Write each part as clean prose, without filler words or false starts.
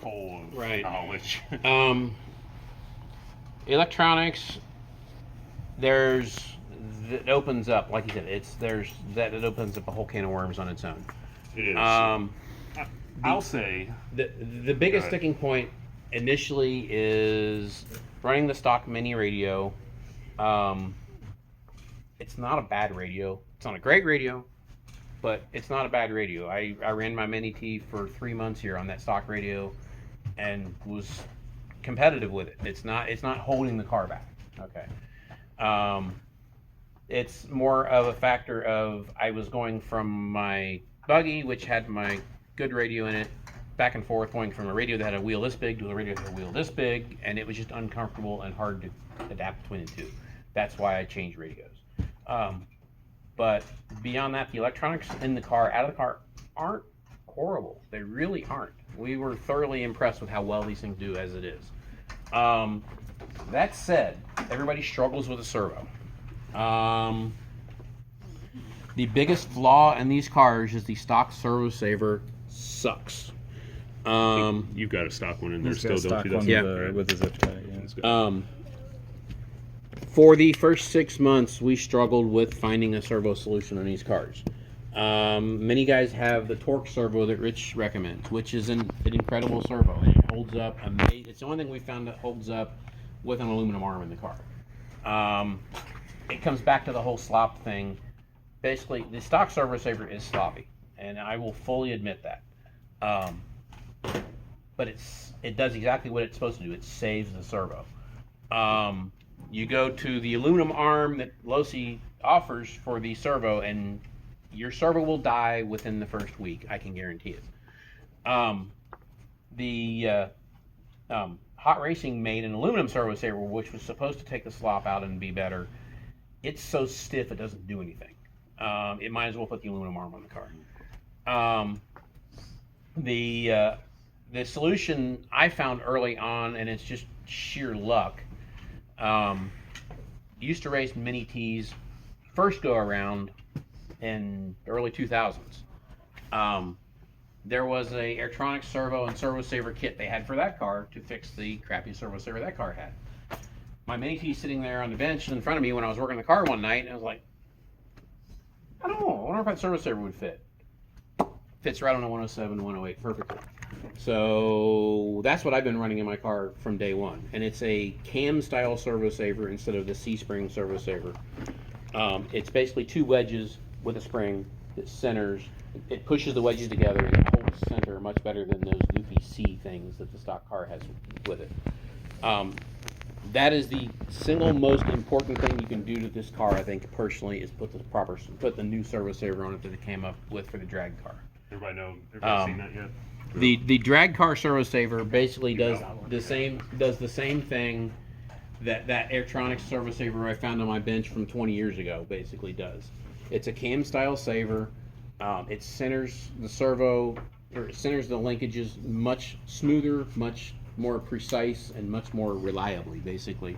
full of knowledge. Electronics, it opens up, like you said, it opens up a whole can of worms on its own. It is. I'll say the biggest sticking point initially is running the stock mini radio. It's not a bad radio. It's not a great radio, but it's not a bad radio. I ran my Mini T for 3 months here on that stock radio and was competitive with it. It's not holding the car back. Okay. It's more of a factor of I was going from my buggy, which had my good radio in it, back and forth, going from a radio that had a wheel this big to a radio that had a wheel this big, and it was just uncomfortable and hard to adapt between the two. That's why I changed radios. But beyond that, the electronics in the car, out of the car, aren't horrible. They really aren't. We were thoroughly impressed with how well these things do as it is. That said, everybody struggles with a servo. The biggest flaw in these cars is the stock servo saver sucks. You've got a stock one in there still, don't you? Yeah, with the zip tie. Yeah. For the first 6 months, we struggled with finding a servo solution on these cars. Many guys have the torque servo that Rich recommends, which is an incredible servo. And it holds up amazing. It's the only thing we found that holds up with an aluminum arm in the car. It comes back to the whole slop thing. Basically, the stock servo saver is sloppy, and I will fully admit that. But it does exactly what it's supposed to do. It saves the servo. You go to the aluminum arm that Losi offers for the servo, and your servo will die within the first week. I can guarantee it. Hot Racing made an aluminum servo saver, which was supposed to take the slop out and be better. It's so stiff it doesn't do anything. It might as well put the aluminum arm on the car. The solution I found early on, and it's just sheer luck. Used to race Mini T's first go around in early 2000s. There was a Airtronics servo and servo saver kit they had for that car to fix the crappy servo saver that car had. My Mini T sitting there on the bench in front of me when I was working the car one night, and I was like, I don't know, I wonder if that servo saver would fit. Fits right on a 107, 108 perfectly. So that's what I've been running in my car from day one. And it's a cam style servo saver instead of the C-spring servo saver. It's basically two wedges with a spring that centers. It pushes the wedges together and it holds center much better than those goofy C things that the stock car has with it. That is the single most important thing you can do to this car, I think, personally, is put the new servo saver on it that it came up with for the drag car. Everybody seen that yet? The drag car servo saver basically does the same thing that Airtronics servo saver I found on my bench from 20 years ago basically does. It's a cam style saver. It centers the servo, or it centers the linkages much smoother, much more precise, and much more reliably basically.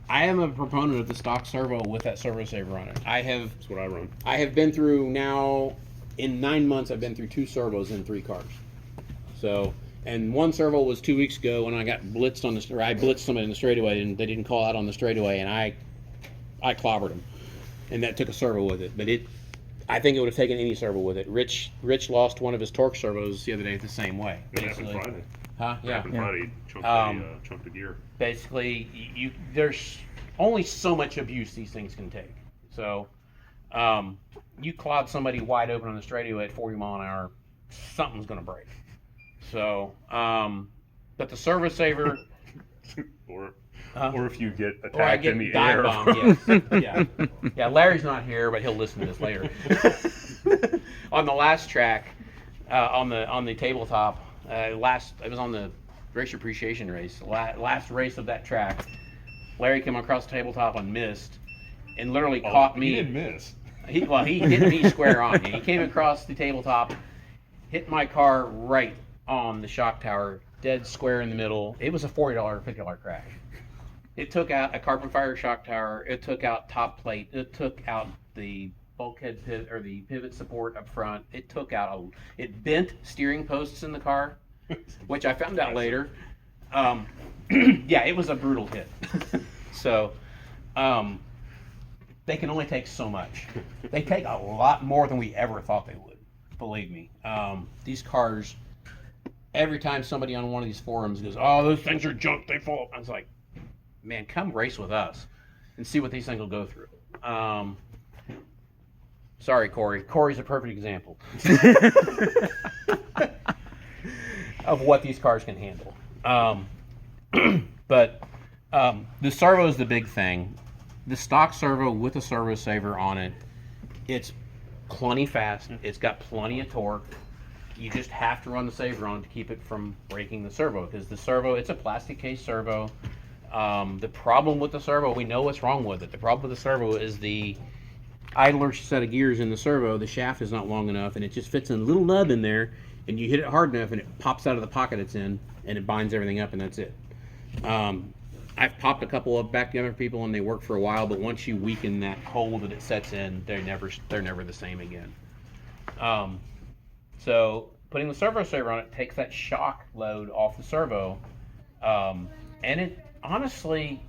I am a proponent of the stock servo with that servo saver on it. That's what I run. I have been through now, in 9 months, I've been through 2 servos in 3 cars. So, and one servo was 2 weeks ago when I got blitzed I blitzed somebody in the straightaway and they didn't call out on the straightaway, and I clobbered them. And that took a servo with it. But I think it would have taken any servo with it. Rich lost one of his torque servos the other day the same way. It happened Friday. Huh? Yeah. Happened Friday. Chunked the gear. Basically, there's only so much abuse these things can take. So, you clod somebody wide open on the straightaway at 40 mile an hour, something's going to break. So, but the servo saver, or if you get attacked in the air. Yes. Yeah. Larry's not here, but he'll listen to this later. On the last track, on the tabletop, it was on the race appreciation race, last race of that track. Larry came across the tabletop and missed, and literally caught me. He didn't miss. He hit me square on. He came across the tabletop, hit my car right on the shock tower, dead square in the middle. It was a $40, $50 crash. It took out a carbon fiber shock tower. It took out top plate. It took out the bulkhead pivot or the pivot support up front. It took out it bent steering posts in the car, which I found out later. Yeah, it was a brutal hit. So, they can only take so much. They take a lot more than we ever thought they would. Believe me. These cars, every time somebody on one of these forums goes, "Oh, those things are junk, they fall," I was like, man, come race with us and see what these things will go through. Sorry, Corey. Corey's a perfect example of what these cars can handle. But the servo is the big thing. The stock servo with a servo saver on it, it's plenty fast. It's got plenty of torque. You just have to run the saver on to keep it from breaking the servo, because the servo, it's a plastic case servo. The problem with the servo, we know what's wrong with it. The problem with the servo is the idler set of gears in the servo, the shaft is not long enough, and it just fits in a little nub in there, and you hit it hard enough and it pops out of the pocket it's in, and it binds everything up, and that's it. I've popped a couple of back together people and they work for a while, but once you weaken that hole that it sets in, they're never the same again. So putting the servo saver on it takes that shock load off the servo, and it honestly,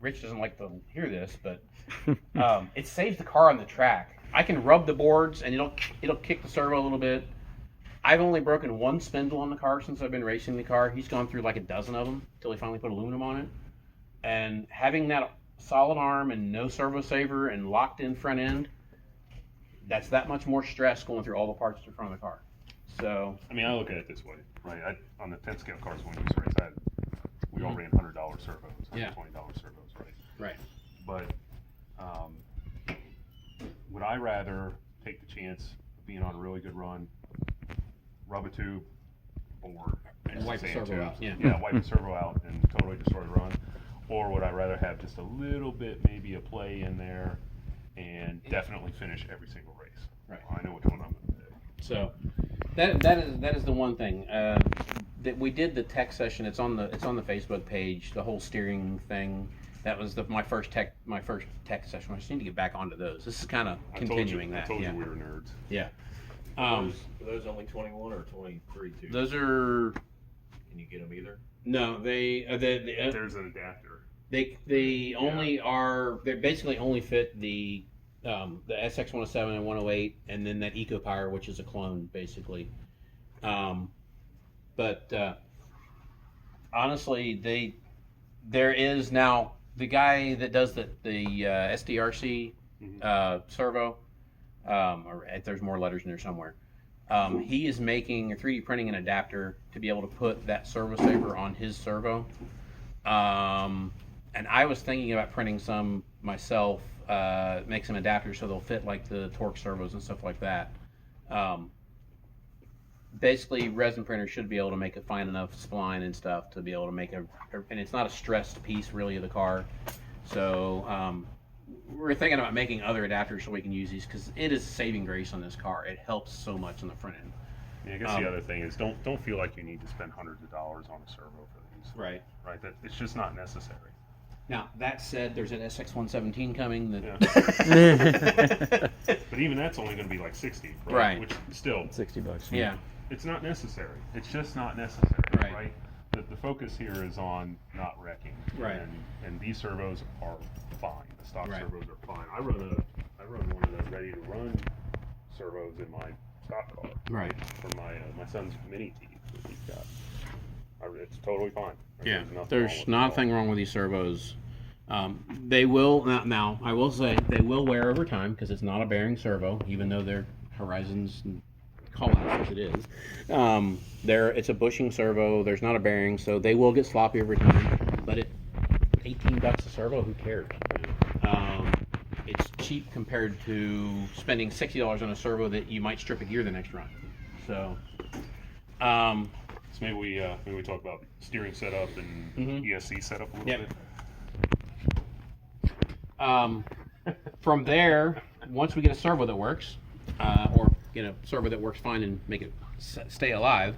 Rich doesn't like to hear this, but it saves the car on the track. I can rub the boards and it'll kick the servo a little bit. I've only broken one spindle on the car since I've been racing the car. He's gone through like a dozen of them until he finally put aluminum on it. And having that solid arm and no servo saver and locked in front end, that's that much more stress going through all the parts in front of the car. So I mean, I look at it this way, right? On the 10 scale cars when we used to race, we all ran $100 servos, $120 servos, right? Right. But would I rather take the chance of being on a really good run, rub a tube, board, and wipe the servo out? Yeah, wipe the servo out and totally destroy the run? Or would I rather have just a little bit, maybe a play in there, and definitely finish every single race? Right. I know which one I'm going to do. So that is the one thing that we did the tech session. It's on the Facebook page. The whole steering thing. That was my first tech session. I just need to get back onto those. This is kind of continuing that. I told you we were nerds. Yeah. Are those only 21 or 23 too? Those are. Can you get them either? No, There's an adapter. They only are. They basically only fit the SX 107 and 108, and then that EcoPower, which is a clone, basically. But honestly, there is now the guy that does the SDRC servo. Or there's more letters in there somewhere. He is making or 3D printing an adapter to be able to put that servo saver on his servo. And I was thinking about printing some myself, make some adapters so they'll fit like the torque servos and stuff like that. Basically, resin printers should be able to make a fine enough spline and stuff to be able to make and it's not a stressed piece really of the car. So we're thinking about making other adapters so we can use these, because it is a saving grace on this car. It helps so much on the front end. Yeah, I guess the other thing is don't feel like you need to spend hundreds of dollars on a servo for these. Right. Right. That it's just not necessary. Now that said, there's an SX 117 coming. That but even that's only going to be like 60, right? Which still $60. Yeah. It's not necessary. It's just not necessary, right? The focus here is on not wrecking. Right. And these servos are fine. The stock Right. servos are fine. I run one of the ready to run servos in my stock car. Right. For my son's mini T that he's got. It's totally fine. Yeah. There's nothing wrong with these servos. They will now. I will say they will wear over time because it's not a bearing servo, even though they're Horizons and call it as it is. It's a bushing servo. There's not a bearing, so they will get sloppy over time. But at $18 a servo, who cares? It's cheap compared to spending $60 on a servo that you might strip a gear the next run. So, So maybe we talk about steering setup and ESC setup a little bit. From there, once we get a servo that works, or get a servo that works fine and make it stay alive,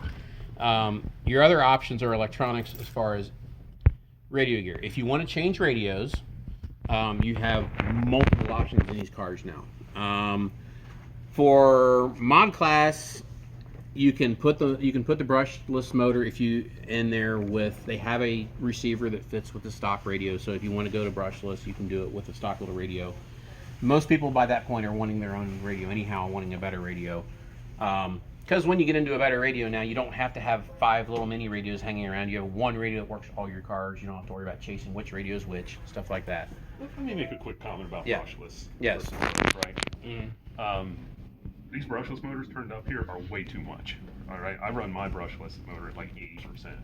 your other options are electronics as far as radio gear. If you want to change radios, you have multiple options in these cars now. For mod class, you can put the brushless motor if you in there with. They have a receiver that fits with the stock radio. So if you want to go to brushless, you can do it with a stock little radio. Most people by that point are wanting their own radio anyhow, wanting a better radio. Because when you get into a better radio now, you don't have to have 5 little mini radios hanging around. You have one radio that works for all your cars. You don't have to worry about chasing which radio is which, stuff like that. Let me make a quick comment about Yeah. brushless. Yes. versus motors, right? Mm. These brushless motors turned up here are way too much. All right, I run my brushless motor at like 80%,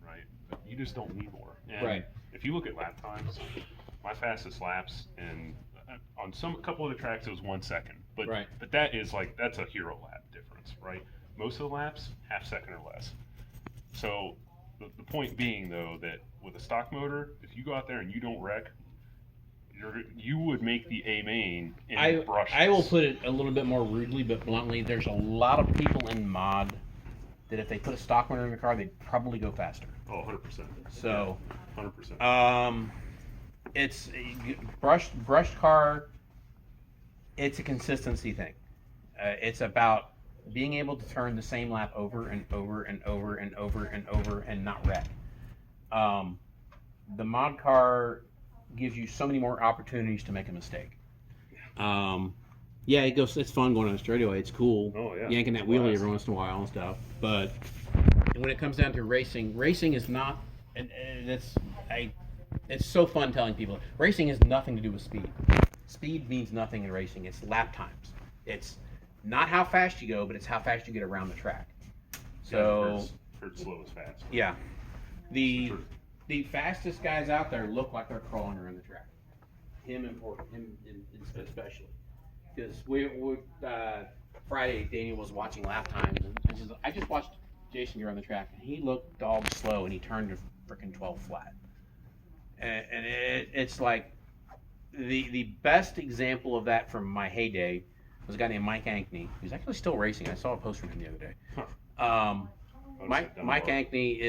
right? But you just don't need more. And Right. if you look at lap times, my fastest laps and on a couple of the tracks it was 1 second, but Right. but that's a hero lap difference, right? Most of the laps, half second or less. So the point being though that with a stock motor, if you go out there and you don't wreck, you would make the A main in brushless. I will put it a little bit more rudely but bluntly. There's a lot of people in mod that if they put a stock motor in the car, they'd probably go faster. Oh, 100%. So, 100%. it's brushed car. It's a consistency thing. It's about being able to turn the same lap over and over and over and over and over and not wreck. The mod car gives you so many more opportunities to make a mistake. Yeah, it's fun going on the straightaway. It's cool. Oh, yeah. Yanking that wheelie every once in a while and stuff. But when it comes down to racing is not. And it's so fun telling people racing has nothing to do with speed. Speed means nothing in racing. It's lap times. It's not how fast you go, but it's how fast you get around the track. So heard slow is fast. yeah, the fastest guys out there look like they're crawling around the track. Him especially, because we Friday Daniel was watching lap times and he says, I just watched Jason get around the track and he looked dog slow and he turned to freaking 12 flat. And it's like the best example of that from my heyday was a guy named Mike Ankney, who's actually still racing. I saw a post from him the other day. Mike Ankney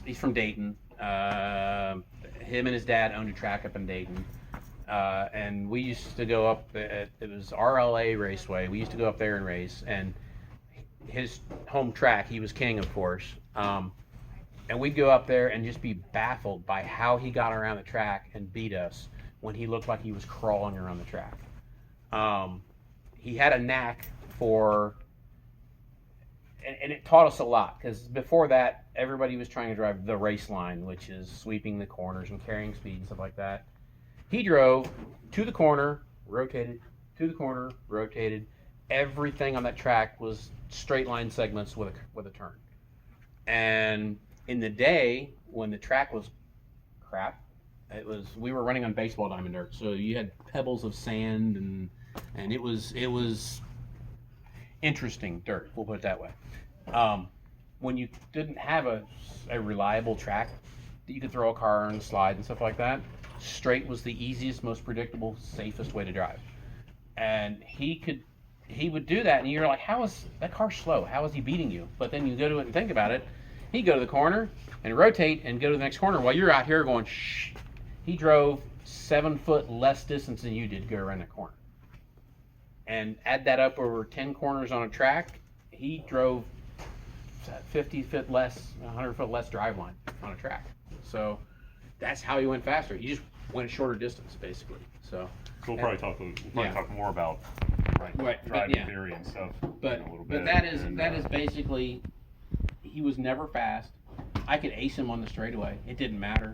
he's from Dayton. Him and his dad owned a track up in Dayton. And we used to go up, it was RLA Raceway. We used to go up there and race. And his home track, he was king, of course. And we'd go up there and just be baffled by how he got around the track and beat us when he looked like he was crawling around the track. He had a knack for, and it taught us a lot, because before that, everybody was trying to drive the race line, which is sweeping the corners and carrying speed and stuff like that. He drove to the corner, rotated, to the corner, rotated. Everything on that track was straight line segments with a turn. And in the day, when the track was crap, we were running on baseball diamond dirt, so you had pebbles of sand and it was interesting dirt, we'll put it that way. When you didn't have a reliable track that you could throw a car and slide and stuff like that, straight was the easiest, most predictable, safest way to drive. And he would do that, and you're like, how is that car slow? How is he beating you? But then you go to it and think about it. He'd go to the corner and rotate and go to the next corner while you're out here going, shh. He drove 7 foot less distance than you did to go around that corner. And add that up over 10 corners on a track, he drove 50 foot less, 100 foot less drive line on a track. So that's how he went faster. He just went a shorter distance, basically. So we'll probably talk more about driving theory and stuff in a little bit. But that is basically, he was never fast. I could ace him on the straightaway. It didn't matter.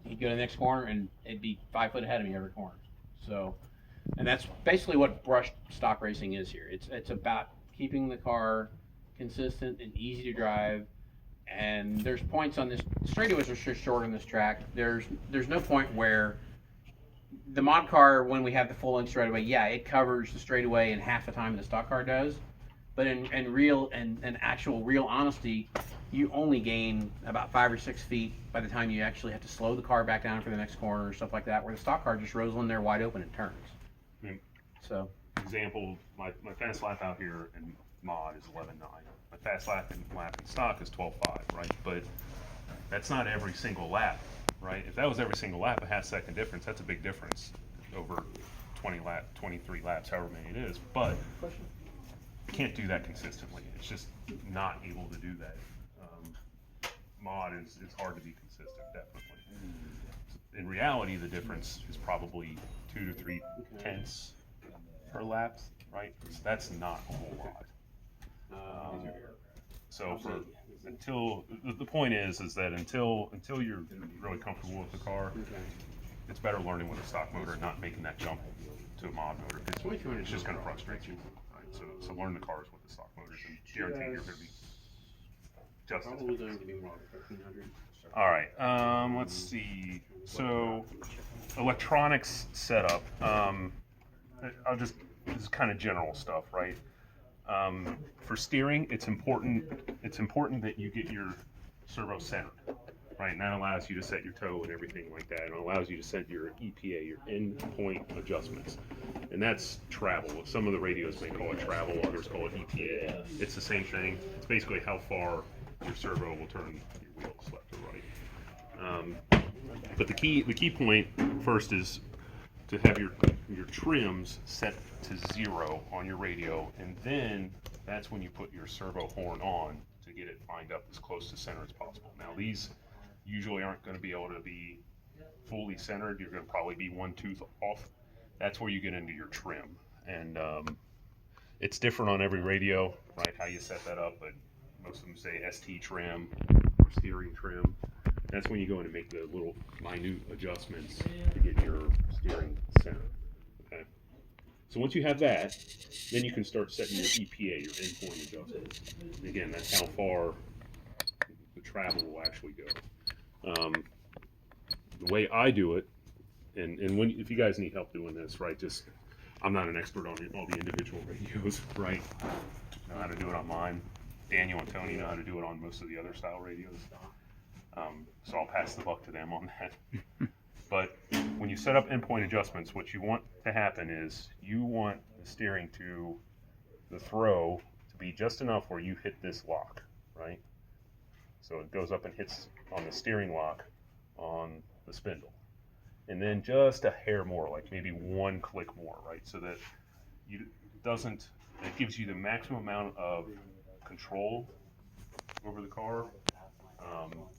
He'd go to the next corner and it'd be 5 foot ahead of me every corner. So, and that's basically what brushed stock racing is here. It's about keeping the car consistent and easy to drive. And there's points on this, straightaways are short on this track. There's no point where the mod car, when we have the full length straightaway, it covers the straightaway in half the time the stock car does. But in actual real honesty, you only gain about 5 or 6 feet by the time you actually have to slow the car back down for the next corner or stuff like that, where the stock car just rolls in there wide open and turns. So, example, my fast lap out here in mod is 11.9. My fast lap in stock is 12.5, right? But that's not every single lap, right? If that was every single lap, a half second difference, that's a big difference over 23 laps, however many it is, but you can't do that consistently. It's just not able to do that. Mod is hard to be consistent, definitely. In reality, the difference is probably 2 to 3 tenths per lap, right? So that's not a whole lot. So for the point is that until you're really comfortable with the car, it's better learning with a stock motor and not making that jump to a mod motor. It's just going to frustrate you. Right? So learn the cars with the stock motors and guarantee you're going to be just as good. All right, let's see. So electronics setup. This is kind of general stuff, right? For steering, it's important that you get your servo centered, right? And that allows you to set your toe and everything like that. And it allows you to set your EPA, your end point adjustments. And that's travel. Some of the radios may call it travel, others call it EPA. It's the same thing. It's basically how far your servo will turn your wheels left or right. But the key point first is to have your trims set to 0 on your radio, and then that's when you put your servo horn on to get it lined up as close to center as possible. Now these usually aren't going to be able to be fully centered. You're going to probably be 1 tooth off. That's where you get into your trim, and it's different on every radio, right? How you set that up, but most of them say ST trim or steering trim. That's when you go in and make the little minute adjustments to get your steering center. Okay. So once you have that, then you can start setting your EPA, your endpoint adjustments. Again, that's how far the travel will actually go. The way I do it, and if you guys need help doing this, right? I'm not an expert on all the individual radios, right? I know how to do it on mine. Daniel and Tony know how to do it on most of the other style radios. So I'll pass the buck to them on that. But when you set up endpoint adjustments, what you want to happen is you want the steering to the throw to be just enough where you hit this lock, right? So it goes up and hits on the steering lock on the spindle. And then just a hair more, like maybe 1 click more, right? So that it gives you the maximum amount of control over the car.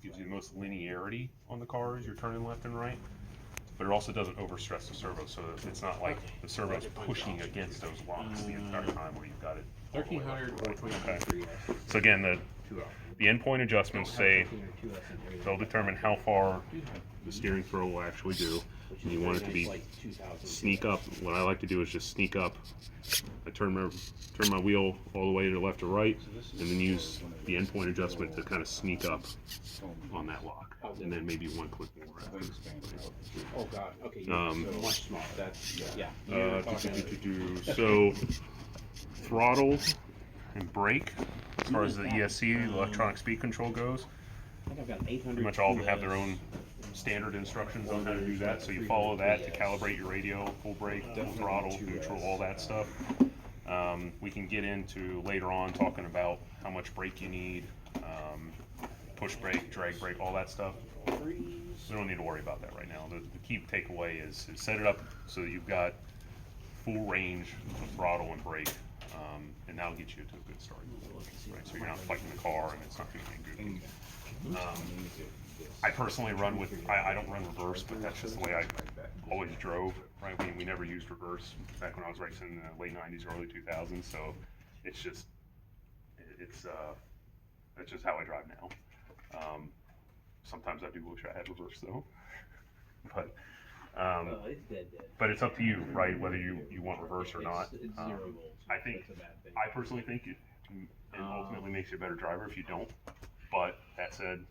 Gives you the most linearity on the car as you're turning left and right, but it also doesn't overstress the servo, so it's not like the servo's pushing against those locks the entire time where you've got it 1300 or 23. So again, the endpoint adjustments say they'll determine how far the steering throw will actually do, and you want it to be sneak up. What I like to do is just sneak up. I turn my wheel all the way to the left or right, and then use the endpoint adjustment to kind of sneak up on that lock, and then maybe 1 click more after. Oh God. Okay. So much smaller. That's yeah. So throttle and brake, as far as the ESC, electronic speed control goes, I think I've got 800. pretty much all of them have their own standard instructions on how to do that. So you follow that to calibrate your radio, full brake, full throttle, neutral, all that stuff. We can get into later on talking about how much brake you need, push brake, drag brake, all that stuff. We don't need to worry about that right now. The key takeaway is set it up so that you've got full range of throttle and brake, and that'll get you to a good start. Right? So you're not fighting the car and it's not doing anything good. I personally run with, I don't run reverse, but that's just the way I always drove, right? We never used reverse back when I was racing in the late 90s, early 2000s, so it's just, that's just how I drive now. Sometimes I do wish I had reverse though, but it's up to you, right? Whether you want reverse or not. I personally think it ultimately makes you a better driver if you don't, but that said,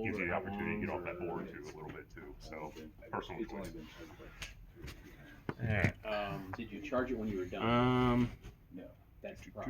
gives you the opportunity to get off that board too a little bit too. So personal choice. All right. Did you charge it when you were done? No. That's the problem.